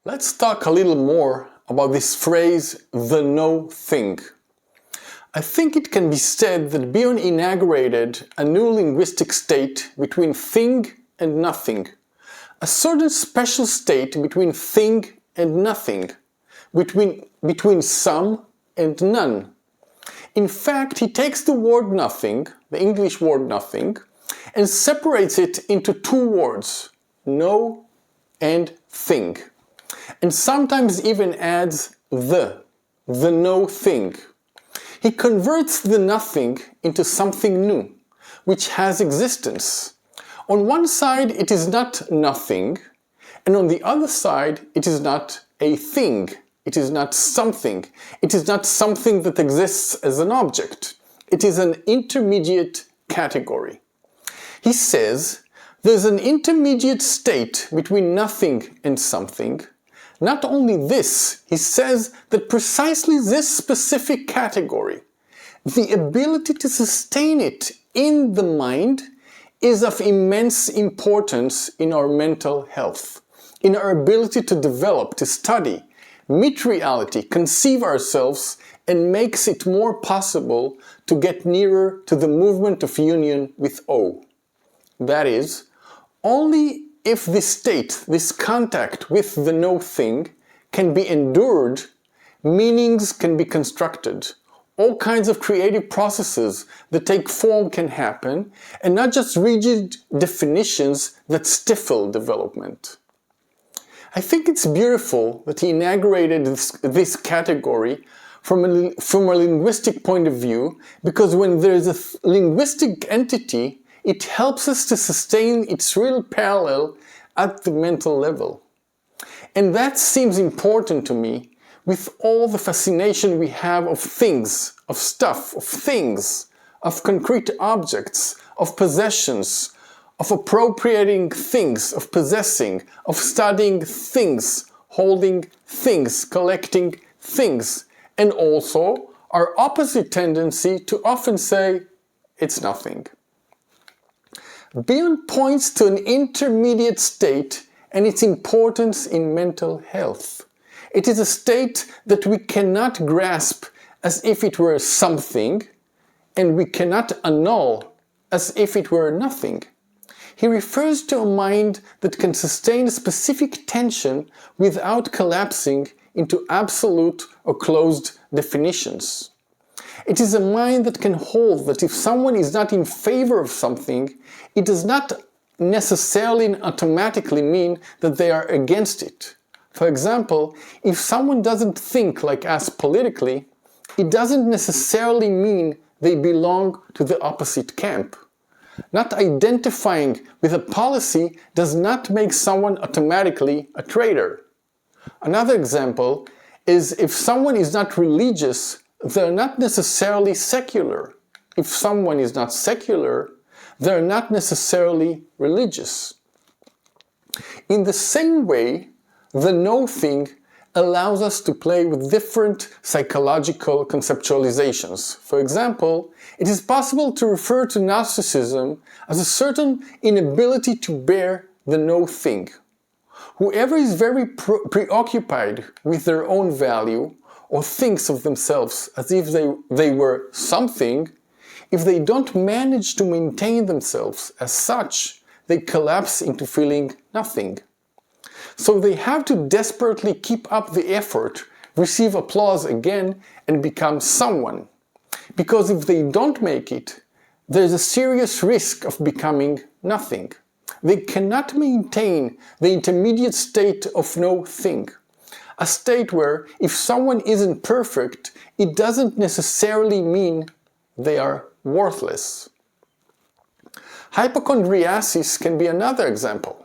Let's talk a little more about this phrase, the no thing. I think it can be said that Bion inaugurated a new linguistic state between thing and nothing, a certain special state between thing and nothing, between some and none. In fact, he takes the word nothing, the English word nothing, and separates it into two words, no and thing. And sometimes even adds the no thing. He converts the nothing into something new, which has existence. On one side it is not nothing, and on the other side it is not a thing, it is not something, it is not something that exists as an object. It is an intermediate category. He says there's an intermediate state between nothing and something. Not only this, he says that precisely this specific category, the ability to sustain it in the mind, is of immense importance in our mental health, in our ability to develop, to study, meet reality, conceive ourselves, and makes it more possible to get nearer to the movement of union with O. That is, only if this state, this contact with the no thing, can be endured, meanings can be constructed, all kinds of creative processes that take form can happen, and not just rigid definitions that stifle development. I think it's beautiful that he inaugurated this category from a linguistic point of view, because when there is a linguistic entity, it helps us to sustain its real parallel at the mental level. And that seems important to me with all the fascination we have of things, of stuff, of things, of concrete objects, of possessions, of appropriating things, of possessing, of studying things, holding things, collecting things, and also our opposite tendency to often say, it's nothing. Bion points to an intermediate state and its importance in mental health. It is a state that we cannot grasp as if it were something, and we cannot annul as if it were nothing. He refers to a mind that can sustain a specific tension without collapsing into absolute or closed definitions. It is a mind that can hold that if someone is not in favor of something, it does not necessarily and automatically mean that they are against it. For example, if someone doesn't think like us politically, it doesn't necessarily mean they belong to the opposite camp. Not identifying with a policy does not make someone automatically a traitor. Another example is if someone is not religious, they're not necessarily secular. If someone is not secular, they're not necessarily religious. In the same way, the no thing allows us to play with different psychological conceptualizations. For example, it is possible to refer to narcissism as a certain inability to bear the no thing. Whoever is very preoccupied with their own value or thinks of themselves as if they were something, if they don't manage to maintain themselves as such, they collapse into feeling nothing. So they have to desperately keep up the effort, receive applause again, and become someone. Because if they don't make it, there's a serious risk of becoming nothing. They cannot maintain the intermediate state of no thing. A state where if someone isn't perfect, it doesn't necessarily mean they are worthless. Hypochondriasis can be another example.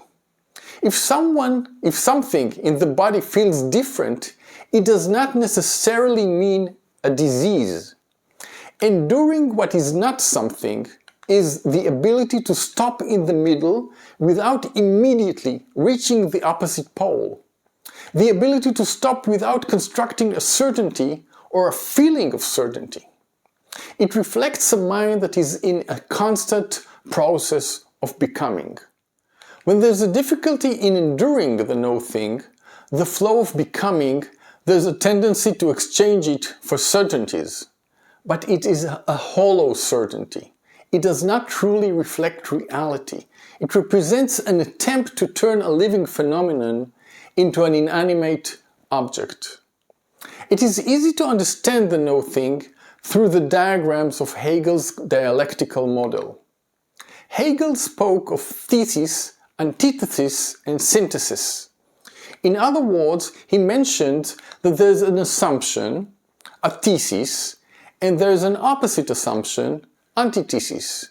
If something in the body feels different, it does not necessarily mean a disease. Enduring what is not something is the ability to stop in the middle without immediately reaching the opposite pole. The ability to stop without constructing a certainty or a feeling of certainty. It reflects a mind that is in a constant process of becoming. When there's a difficulty in enduring the no thing, the flow of becoming, there's a tendency to exchange it for certainties. But it is a hollow certainty. It does not truly reflect reality. It represents an attempt to turn a living phenomenon into an inanimate object. It is easy to understand the no thing through the diagrams of Hegel's dialectical model. Hegel spoke of thesis, antithesis, and synthesis. In other words, he mentioned that there's an assumption, a thesis, and there's an opposite assumption, antithesis.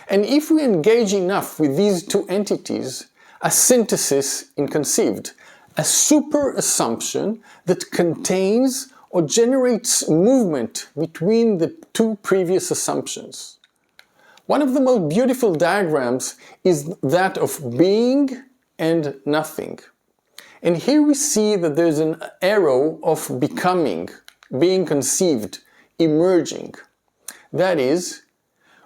And if we engage enough with these two entities, a synthesis is conceived, a super assumption that contains or generates movement between the two previous assumptions. One of the most beautiful diagrams is that of being and nothing. And here we see that there's an arrow of becoming, being conceived, emerging. That is,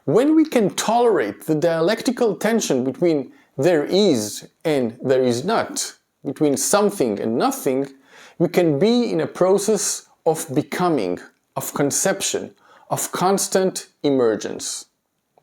when we can tolerate the dialectical tension between there is and there is not, between something and nothing, we can be in a process of becoming, of conception, of constant emergence.